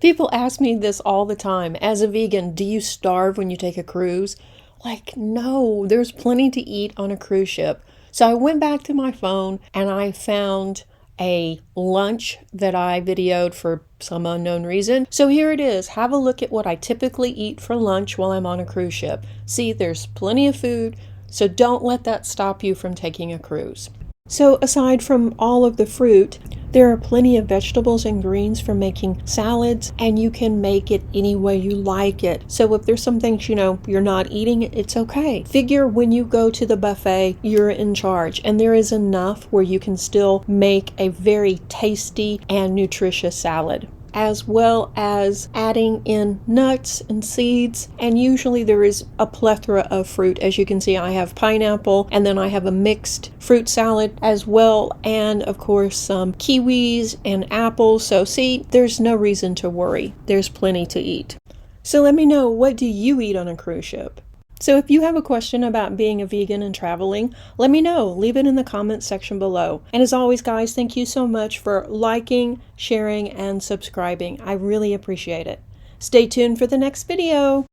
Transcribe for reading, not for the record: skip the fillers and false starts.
People ask me this all the time. As a vegan, do you starve when you take a cruise? Like, no, there's plenty to eat on a cruise ship. So I went back to my phone and I found a lunch that I videoed for some unknown reason. So here it is. Have a look at what I typically eat for lunch while I'm on a cruise ship. See, there's plenty of food, so don't let that stop you from taking a cruise. So aside from all of the fruit, there are plenty of vegetables and greens for making salads, and you can make it any way you like it. So if there's some things you're not eating, it's okay. Figure when you go to the buffet, you're in charge, and there is enough where you can still make a very tasty and nutritious salad, as well as adding in nuts and seeds. And usually there is a plethora of fruit. As you can see, I have pineapple, and then I have a mixed fruit salad as well, and of course some kiwis and apples. So see, there's no reason to worry. There's plenty to eat. So let me know, what do you eat on a cruise ship? So if you have a question about being a vegan and traveling, let me know. Leave it in the comments section below. And as always, guys, thank you so much for liking, sharing, and subscribing. I really appreciate it. Stay tuned for the next video.